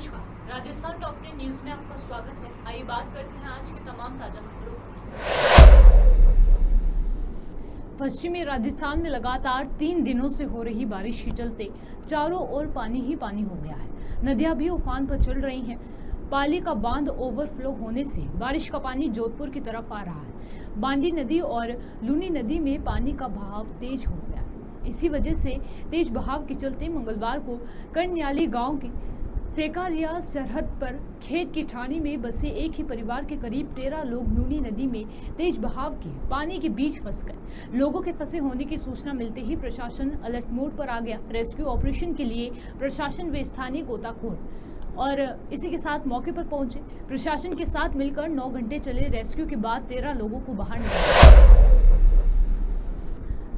नमस्कार, Rajasthan top 10 news में आपका स्वागत है। आइए बात करते हैं आज की तमाम ताजा खबरों पर। पश्चिमी राजस्थान में लगातार 3 दिनों से हो रही बारिश के चलते चारों ओर पानी ही पानी हो गया है। नदियां भी उफान पर चल रही हैं। पाली का बांध ओवरफ्लो होने से बारिश का पानी जोधपुर की तरफ आ रहा है। बांडी नदी और लूनी नदी में पानी का बहाव तेज हो गया है। इसी वजह से तेज बहाव के चलते मंगलवार को करन्याली गांव की फेकारिया सरहद पर खेत की ठाणी में बसे एक ही परिवार के करीब 13 लोग लूनी नदी में तेज बहाव के पानी के बीच फंस गए। लोगों के फंसे होने की सूचना मिलते ही प्रशासन अलर्ट मोड पर आ गया। रेस्क्यू ऑपरेशन के लिए प्रशासन व स्थानीय गोताखोर और इसी के साथ मौके पर पहुंचे। प्रशासन के साथ मिलकर 9 घंटे चले रेस्क्यू के बाद 13 लोगों को बाहर निकाला।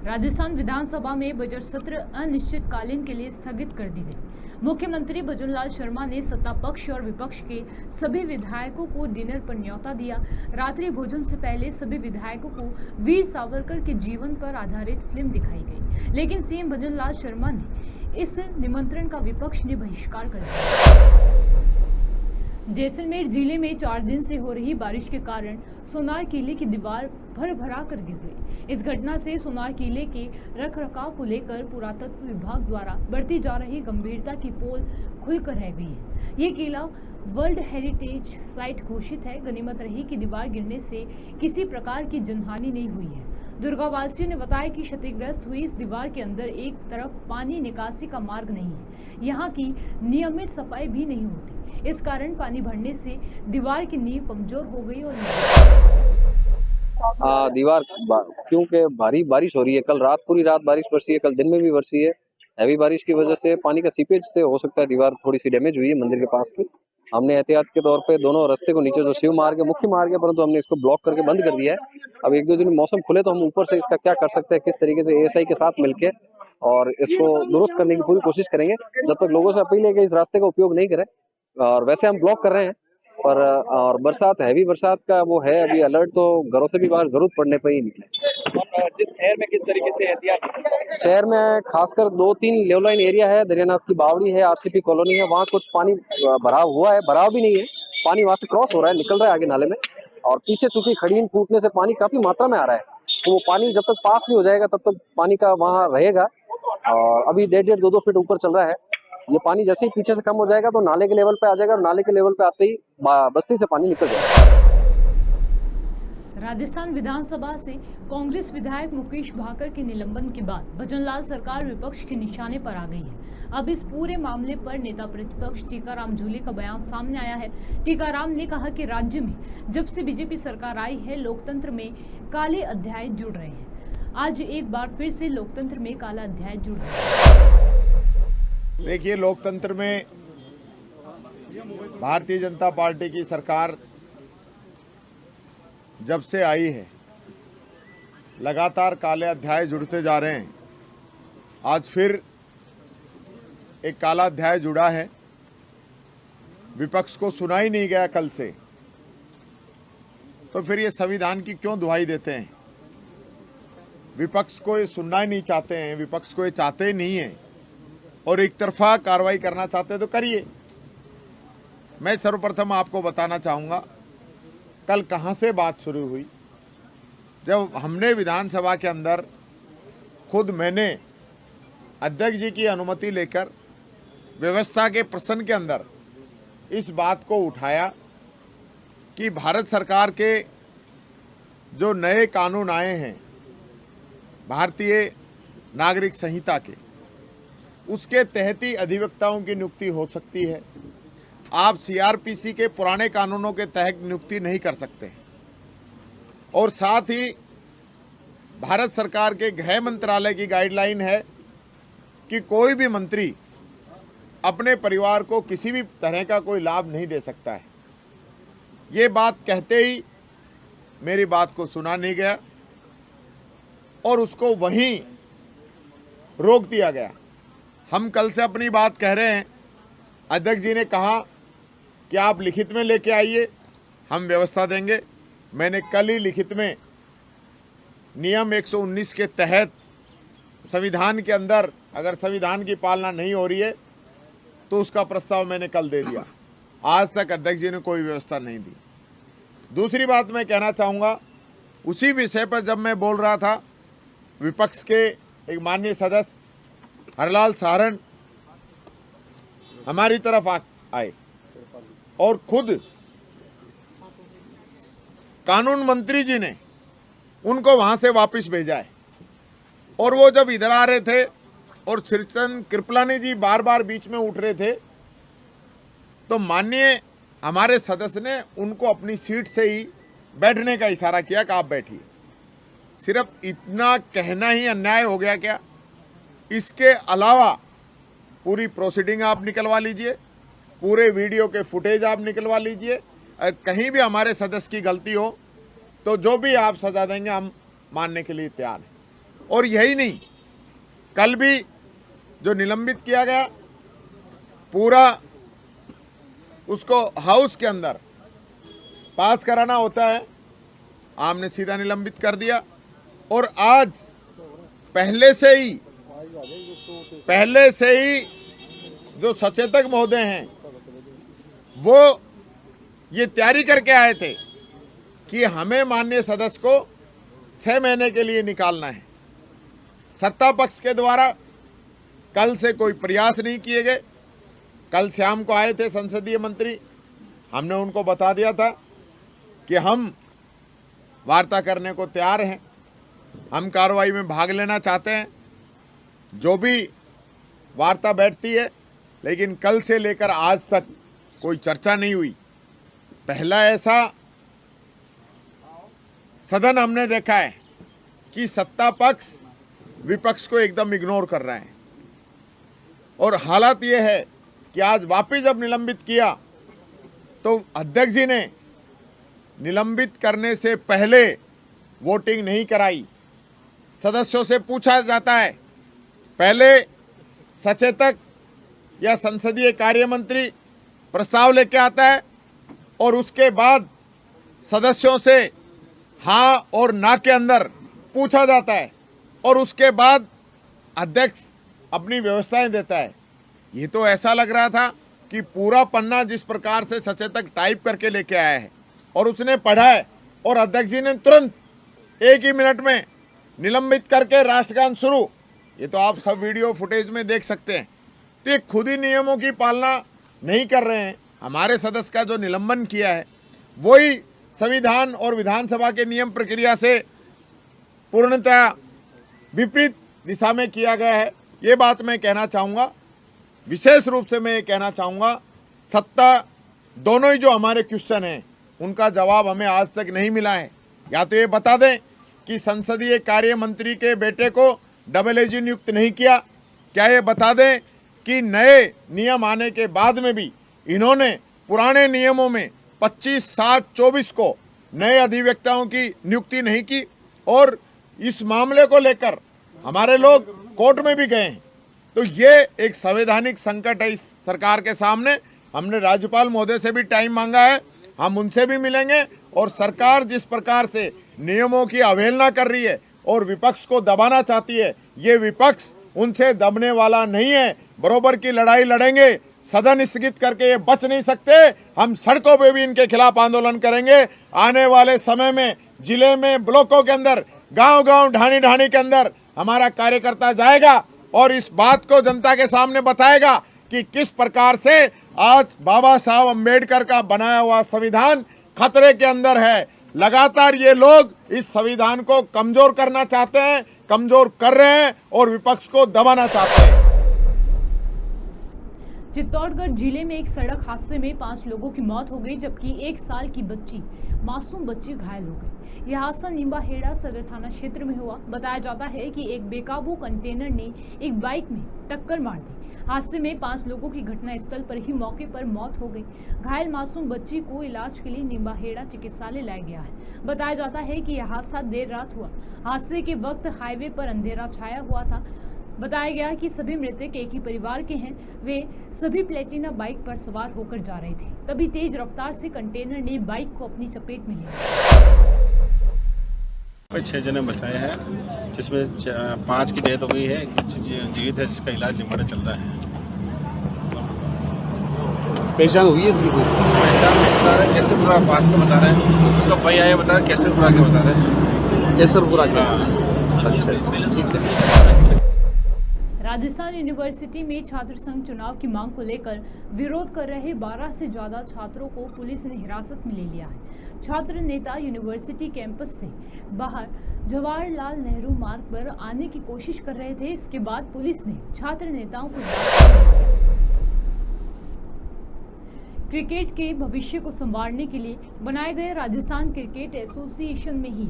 राजस्थान विधानसभा में बजट सत्र अनिश्चितकालीन के लिए स्थगित कर दी गई। मुख्यमंत्री भजनलाल शर्मा ने सत्ता पक्ष और विपक्ष के सभी विधायकों को डिनर पर न्योता दिया। रात्रि भोजन से पहले सभी विधायकों को वीर सावरकर के जीवन पर आधारित फिल्म दिखाई गई, लेकिन सीएम भजनलाल शर्मा ने इस निमंत्रण का विपक्ष ने बहिष्कार कर दिया। जैसलमेर जिले में 4 दिन से हो रही बारिश के कारण सोनार किले की दीवार भर-भरा कर गिर गई। इस घटना से सोनार किले के रखरखाव को लेकर पुरातत्व विभाग द्वारा बढ़ती जा रही गंभीरता की पोल खुलकर रह गई है। ये किला वर्ल्ड हेरिटेज साइट घोषित है। गनीमत रही कि दीवार गिरने से किसी प्रकार की जनहानि नहीं हुई है। दुर्गावासियों ने बताया कि क्षतिग्रस्त हुई इस दीवार के अंदर एक तरफ पानी निकासी का मार्ग नहीं है। यहाँ की नियमित सफाई भी नहीं होती। इस कारण पानी भरने से दीवार की नींव कमजोर हो गई और दीवार क्योंकि भारी बारिश हो रही है। कल रात पूरी रात बारिश बरसी है, कल दिन में भी बरसी है। हैवी बारिश की वजह से पानी का सीपेज से हो सकता है दीवार थोड़ी सी डैमेज हुई है मंदिर के पास की। हमने एहतियात के तौर पे दोनों रास्ते को नीचे जो शिव मार्ग है, मुख्य मार्ग है, परंतु हमने इसको ब्लॉक करके बंद कर दिया है। अब 1-2 दिन मौसम खुले तो हम ऊपर से इसका क्या कर सकते हैं, किस तरीके से एएसआई के साथ मिलकर और इसको दुरुस्त करने की पूरी कोशिश करेंगे। जब तक लोगों से अपील है कि इस रास्ते का उपयोग नहीं करें। और वैसे हम ब्लॉक कर रहे हैं पर और बरसात हैवी बरसात का वो है अभी अलर्ट, तो घरों से भी बाहर जरूरत पड़ने पर ही निकले। जिस शहर में किस तरीके से एहतियात? शहर में खासकर 2-3 लेव लाइन एरिया है, दरियानाथ की बावड़ी है, आरसीपी कॉलोनी है, वहाँ कुछ पानी भराव हुआ है, भराव भी नहीं है, पानी वहाँ से क्रॉस हो रहा है, निकल रहा है आगे नाले में। और पीछे चूंकि खड़ीन फूटने से पानी काफी मात्रा में आ रहा है, तो वो पानी जब तक पास नहीं हो जाएगा तब तक पानी का वहाँ रहेगा। और अभी 1.5-1.5 2-2 फीट ऊपर चल रहा है। ये पानी जैसे ही पीछे से कम हो जाएगा तो नाले के लेवल पे आ जाएगा और नाले के लेवल पे आते ही बस्ती से पानी निकल जाएगा। राजस्थान विधानसभा से कांग्रेस विधायक मुकेश भाकर के निलंबन के बाद भजनलाल सरकार विपक्ष के निशाने पर आ गई है। अब इस पूरे मामले पर नेता प्रतिपक्ष टीकाराम जूली का बयान सामने आया है। टीकाराम ने कहा कि राज्य में जब से बीजेपी सरकार आई है, लोकतंत्र में काले अध्याय जुड़ रहे हैं। आज एक बार फिर से लोकतंत्र में काला अध्याय जुड़ रहा है। देखिए, लोकतंत्र में भारतीय जनता पार्टी की सरकार जब से आई है लगातार काले अध्याय जुड़ते जा रहे हैं। आज फिर एक काला अध्याय जुड़ा है। विपक्ष को सुना ही नहीं गया कल से, तो फिर ये संविधान की क्यों दुहाई देते हैं? विपक्ष को ये सुनना ही नहीं चाहते हैं, विपक्ष को ये चाहते ही नहीं है और एक तरफा कार्रवाई करना चाहते हैं तो करिए। मैं सर्वप्रथम आपको बताना चाहूँगा कल कहाँ से बात शुरू हुई। जब हमने विधानसभा के अंदर खुद मैंने अध्यक्ष जी की अनुमति लेकर व्यवस्था के प्रश्न के अंदर इस बात को उठाया कि भारत सरकार के जो नए कानून आए हैं भारतीय नागरिक संहिता के, उसके तहत ही अधिवक्ताओं की नियुक्ति हो सकती है। आप सीआरपीसी के पुराने कानूनों के तहत नियुक्ति नहीं कर सकते। और साथ ही भारत सरकार के गृह मंत्रालय की गाइडलाइन है कि कोई भी मंत्री अपने परिवार को किसी भी तरह का कोई लाभ नहीं दे सकता है। ये बात कहते ही मेरी बात को सुना नहीं गया और उसको वहीं रोक दिया गया। हम कल से अपनी बात कह रहे हैं। अध्यक्ष जी ने कहा कि आप लिखित में लेके आइए, हम व्यवस्था देंगे। मैंने कल ही लिखित में नियम 119 के तहत संविधान के अंदर अगर संविधान की पालना नहीं हो रही है तो उसका प्रस्ताव मैंने कल दे दिया। आज तक अध्यक्ष जी ने कोई व्यवस्था नहीं दी। दूसरी बात मैं कहना चाहूँगा, उसी विषय पर जब मैं बोल रहा था, विपक्ष के एक माननीय सदस्य हरलाल सारण हमारी तरफ आए और खुद कानून मंत्री जी ने उनको वहां से वापस भेजा है। और वो जब इधर आ रहे थे और श्रीचंद कृपलानी जी बार बार बीच में उठ रहे थे, तो माननीय हमारे सदस्य ने उनको अपनी सीट से ही बैठने का इशारा किया कि आप बैठिए। सिर्फ इतना कहना ही अन्याय हो गया क्या? इसके अलावा पूरी प्रोसीडिंग आप निकलवा लीजिए, पूरे वीडियो के फुटेज आप निकलवा लीजिए, और कहीं भी हमारे सदस्य की गलती हो तो जो भी आप सजा देंगे हम मानने के लिए तैयार हैं। और यही नहीं, कल भी जो निलंबित किया गया, पूरा उसको हाउस के अंदर पास कराना होता है, आपने सीधा निलंबित कर दिया। और आज पहले से ही जो सचेतक महोदय हैं वो ये तैयारी करके आए थे कि हमें माननीय सदस्य को 6 महीने के लिए निकालना है। सत्ता पक्ष के द्वारा कल से कोई प्रयास नहीं किए गए। कल शाम को आए थे संसदीय मंत्री, हमने उनको बता दिया था कि हम वार्ता करने को तैयार हैं, हम कार्रवाई में भाग लेना चाहते हैं, जो भी वार्ता बैठती है। लेकिन कल से लेकर आज तक कोई चर्चा नहीं हुई। पहला ऐसा सदन हमने देखा है कि सत्ता पक्ष विपक्ष को एकदम इग्नोर कर रहा है। और हालात ये है कि आज वापिस जब निलंबित किया तो अध्यक्ष जी ने निलंबित करने से पहले वोटिंग नहीं कराई। सदस्यों से पूछा जाता है, पहले सचेतक या संसदीय कार्य मंत्री प्रस्ताव लेके आता है और उसके बाद सदस्यों से हाँ और ना के अंदर पूछा जाता है और उसके बाद अध्यक्ष अपनी व्यवस्थाएं देता है। ये तो ऐसा लग रहा था कि पूरा पन्ना जिस प्रकार से सचेतक टाइप करके लेके आया है और उसने पढ़ा है और अध्यक्ष जी ने तुरंत 1 ही मिनट में निलंबित करके राष्ट्रगान शुरू। ये तो आप सब वीडियो फुटेज में देख सकते हैं। तो ये खुद ही नियमों की पालना नहीं कर रहे हैं। हमारे सदस्य का जो निलंबन किया है वही संविधान और विधानसभा के नियम प्रक्रिया से पूर्णतः विपरीत दिशा में किया गया है। ये बात मैं कहना चाहूँगा, विशेष रूप से मैं ये कहना चाहूँगा, सत्ता दोनों ही जो हमारे क्वेश्चन हैं उनका जवाब हमें आज तक नहीं मिला है। या तो ये बता दें कि संसदीय कार्य मंत्री के बेटे को डबल एजी नियुक्त नहीं किया, क्या ये बता दें कि नए नियम आने के बाद में भी इन्होंने पुराने नियमों में 25/7/24 को नए अधिवक्ताओं की नियुक्ति नहीं की। और इस मामले को लेकर हमारे लोग कोर्ट में भी गए हैं। तो ये एक संवैधानिक संकट है इस सरकार के सामने। हमने राज्यपाल महोदय से भी टाइम मांगा है, हम उनसे भी मिलेंगे। और सरकार जिस प्रकार से नियमों की अवहेलना कर रही है और विपक्ष को दबाना चाहती है, ये विपक्ष उनसे दबने वाला नहीं है। बरोबर की लड़ाई लड़ेंगे, सदन स्थगित करके ये बच नहीं सकते। हम सड़कों पे भी इनके खिलाफ आंदोलन करेंगे। आने वाले समय में जिले में, ब्लॉकों के अंदर, गांव-गांव, ढाणी-ढाणी के अंदर हमारा कार्यकर्ता जाएगा और इस बात को जनता के सामने बताएगा कि किस प्रकार से आज बाबा साहब अम्बेडकर का बनाया हुआ संविधान खतरे के अंदर है। लगातार ये लोग इस संविधान को कमजोर करना चाहते हैं, कमजोर कर रहे हैं और विपक्ष को दबाना चाहते हैं। चित्तौड़गढ़ जिले में एक सड़क हादसे में 5 लोगों की मौत हो गई, जबकि 1 साल की मासूम बच्ची घायल हो गई। यह हादसा निम्बाहेड़ा सदर थाना क्षेत्र में हुआ। बताया जाता है कि एक बेकाबू कंटेनर ने एक बाइक में टक्कर मार दी। हादसे में 5 लोगों की घटनास्थल पर ही मौके पर मौत हो गई। घायल मासूम बच्ची को इलाज के लिए निम्बाहेड़ा चिकित्सालय लाया गया है। बताया जाता है कि यह हादसा देर रात हुआ। हादसे के वक्त हाईवे पर अंधेरा छाया हुआ था। बताया गया कि सभी मृतक एक ही परिवार के हैं। वे सभी प्लेटिना बाइक पर सवार होकर जा रहे थे, तभी तेज रफ्तार से कंटेनर ने बाइक को अपनी चपेट में लिया। 6 जने बताए हैं, जिसमें 5 की डेथ हो गई है, एक बच्ची जीवित है जिसका इलाज निम्बाहेड़ा चल रहा है। पहचान हुई है उनकी कोई? पहचान नहीं बता रहे, केसरपुरा पास का बता रहे हैं, उसका भाई आया बता रहे केसरपुरा के बता रहे हैं। केसरपुरा के? हाँ। अच्छा अच्छा, ठीक है। राजस्थान यूनिवर्सिटी में छात्र संघ चुनाव की मांग को लेकर विरोध कर रहे 12 से ज्यादा छात्रों को पुलिस ने हिरासत में ले लिया है। छात्र नेता यूनिवर्सिटी कैंपस से बाहर जवाहरलाल नेहरू मार्ग पर आने की कोशिश कर रहे थे। इसके बाद पुलिस ने छात्र नेताओं को क्रिकेट के भविष्य को संवारने के लिए बनाए गए राजस्थान क्रिकेट एसोसिएशन में ही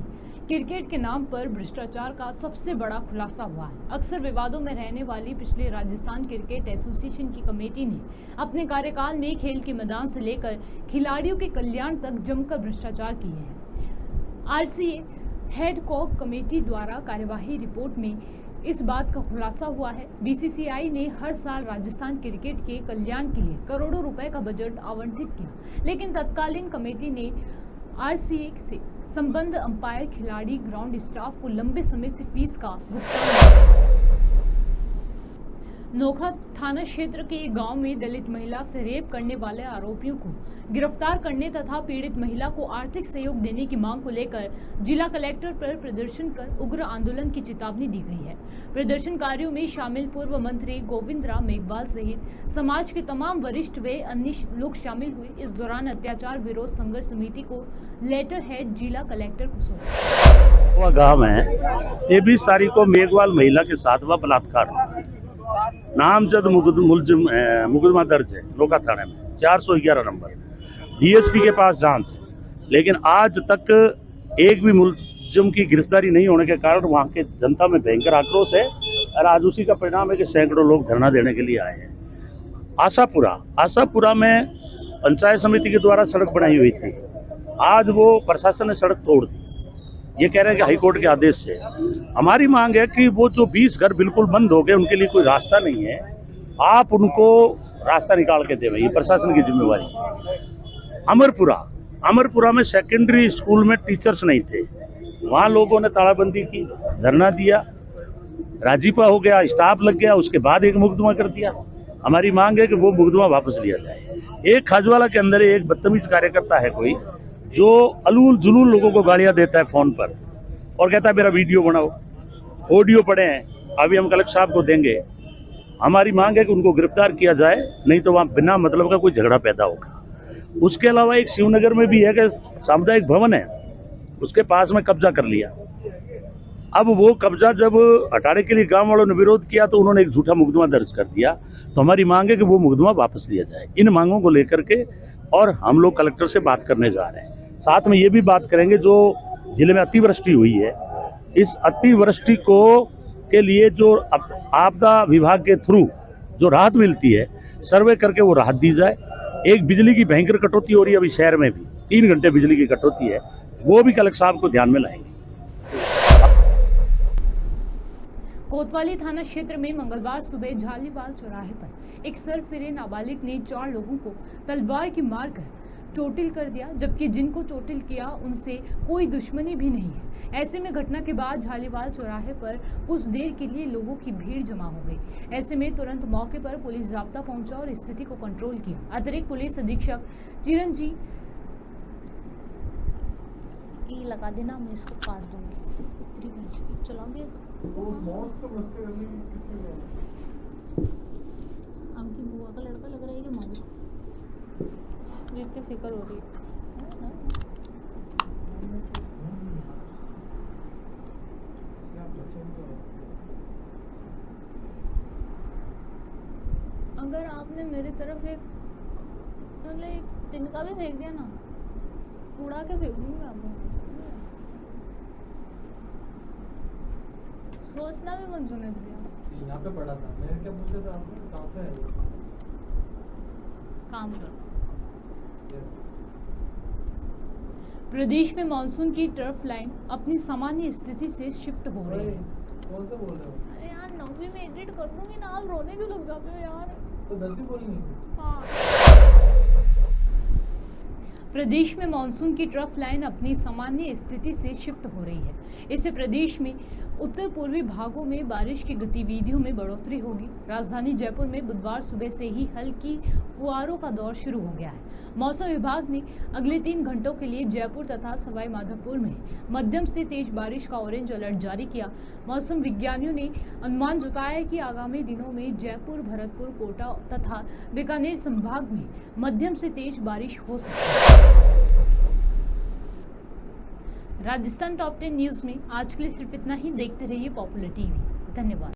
क्रिकेट के नाम पर भ्रष्टाचार का सबसे बड़ा खुलासा हुआ है। अक्सर विवादों में रहने वाली पिछले राजस्थान क्रिकेट एसोसिएशन की कमेटी ने अपने कार्यकाल में खेल के मैदान से लेकर खिलाड़ियों के कल्याण तक जमकर भ्रष्टाचार किए हैं। आरसीए हेड कॉक कमेटी द्वारा कार्यवाही रिपोर्ट में इस बात का खुलासा हुआ है। बीसीसीआई ने हर साल राजस्थान क्रिकेट के कल्याण के लिए करोड़ों रुपए का बजट आवंटित किया, लेकिन तत्कालीन कमेटी ने आरसीए से संबद्ध अंपायर, खिलाड़ी, ग्राउंड स्टाफ को लंबे समय से फीस का भुगतान। नोखा थाना क्षेत्र के एक गांव में दलित महिला से रेप करने वाले आरोपियों को गिरफ्तार करने तथा पीड़ित महिला को आर्थिक सहयोग देने की मांग को लेकर जिला कलेक्टर पर प्रदर्शन कर उग्र आंदोलन की चेतावनी दी गई है। प्रदर्शनकारियों में शामिल पूर्व मंत्री गोविंद राम मेघवाल सहित समाज के तमाम वरिष्ठ व अन्य लोग शामिल हुए। इस दौरान अत्याचार विरोध संघर्ष समिति को लेटर हेड जिला कलेक्टर को सौंपा। गाँव है 23 तारीख को मेघवाल महिला के साथ हुआ बलात्कार, नामजद मुकदमा दर्ज है नोका थाने में 411 नंबर, डीएसपी के पास जांच, लेकिन आज तक एक भी मुलजिम की गिरफ्तारी नहीं होने के कारण वहां के जनता में भयंकर आक्रोश है। और आज उसी का परिणाम है कि सैकड़ों लोग धरना देने के लिए आए हैं। आशापुरा में पंचायत समिति के द्वारा सड़क बनाई हुई थी, आज वो प्रशासन ने सड़क तोड़ दी। ये कह रहे हैं कि हाईकोर्ट के आदेश से। हमारी मांग है कि वो जो 20 घर बिल्कुल बंद हो गए, उनके लिए कोई रास्ता नहीं है, आप उनको रास्ता निकाल के दें, ये प्रशासन की जिम्मेवारी है। अमरपुरा में सेकेंडरी स्कूल में टीचर्स नहीं थे, वहाँ लोगों ने तालाबंदी की, धरना दिया, राजीपा हो गया, स्टाफ लग गया, उसके बाद एक मुकदमा कर दिया। हमारी मांग है कि वो मुकदमा वापस लिया जाए। एक खाजवाला के अंदर एक बदतमीज कार्यकर्ता है कोई, जो अलूल जुलूल लोगों को गालियां देता है फोन पर और कहता है मेरा वीडियो बनाओ। ऑडियो पड़े हैं, अभी हम कलेक्टर साहब को देंगे। हमारी मांग है कि उनको गिरफ्तार किया जाए, नहीं तो वहाँ बिना मतलब का कोई झगड़ा पैदा होगा। उसके अलावा एक शिवनगर में भी है कि सामुदायिक भवन है, उसके पास में कब्जा कर लिया। अब वो कब्जा जब हटाने के लिए गांव वालों ने विरोध किया तो उन्होंने एक झूठा मुकदमा दर्ज कर दिया। तो हमारी मांग है कि वो मुकदमा वापस लिया जाए। इन मांगों को लेकर के और हम लोग कलेक्टर से बात करने जा रहे हैं। साथ में ये भी बात करेंगे जो जिले में अतिवृष्टि हुई है, इस अतिवृष्टि को के लिए जो आपदा विभाग के थ्रू जो राहत मिलती है, सर्वे करके वो राहत दी जाए। एक बिजली की भयंकर कटौती हो रही है अभी शहर में भी, 3 घंटे बिजली की कटौती है, वो भी कलेक्टर साहब को ध्यान में लाएंगे। कोतवाली थाना क्षेत्र में मंगलवार सुबह झालीवाल चौराहे पर एक सरफिरे नाबालिग ने 4 लोगों को तलवार की मार कर चोटिल कर दिया, जबकि जिनको चोटिल किया उनसे कोई दुश्मनी भी नहीं है। ऐसे में घटना के बाद झालीवाल चौराहे पर कुछ देर के लिए लोगों की भीड़ जमा हो गई। ऐसे में तुरंत मौके पर पुलिस जाब्ता पहुंचा और स्थिति को कंट्रोल किया। अतिरिक्त पुलिस अधीक्षक चिरंजीव लगा देना, मैं इसको काट दूंगी। चलाओगे आपकी बुआ का लड़का लग रहा है कि माउस इतनी फिक्र हो रही है। अगर आपने मेरी तरफ एक तिनका भी फेंक दिया ना, उड़ा के फेंक दूंगी आपको। सोचना भी मत जुने दिया। यहाँ पे पड़ा था, मैंने क्या पूछा था आपसे, कहाँ पे है? काम करो। प्रदेश में मानसून की टर्फ लाइन अपनी सामान्य स्थिति से शिफ्ट हो रही है। कौन सा बोल रहे हो? अरे यार 9वीं में एडिट कर दूंगी ना, आप रोने क्यों लग जाते हो यार। तो 10वीं बोलनी है। हाँ। प्रदेश में मानसून की ट्रफ लाइन अपनी सामान्य स्थिति से शिफ्ट हो रही है। इससे प्रदेश में उत्तर पूर्वी भागों में बारिश की गतिविधियों में बढ़ोतरी होगी। राजधानी जयपुर में बुधवार सुबह से ही हल्की फुहारों का दौर शुरू हो गया है। मौसम विभाग ने अगले 3 घंटों के लिए जयपुर तथा सवाई माधोपुर में मध्यम से तेज बारिश का ऑरेंज अलर्ट जारी किया। मौसम विज्ञानियों ने अनुमान जताया है कि आगामी दिनों में जयपुर, भरतपुर, कोटा तथा बीकानेर संभाग में मध्यम से तेज बारिश हो सकती है। राजस्थान टॉप 10 न्यूज में आज के लिए सिर्फ इतना ही। देखते रहिए पॉपुलर टीवी। धन्यवाद।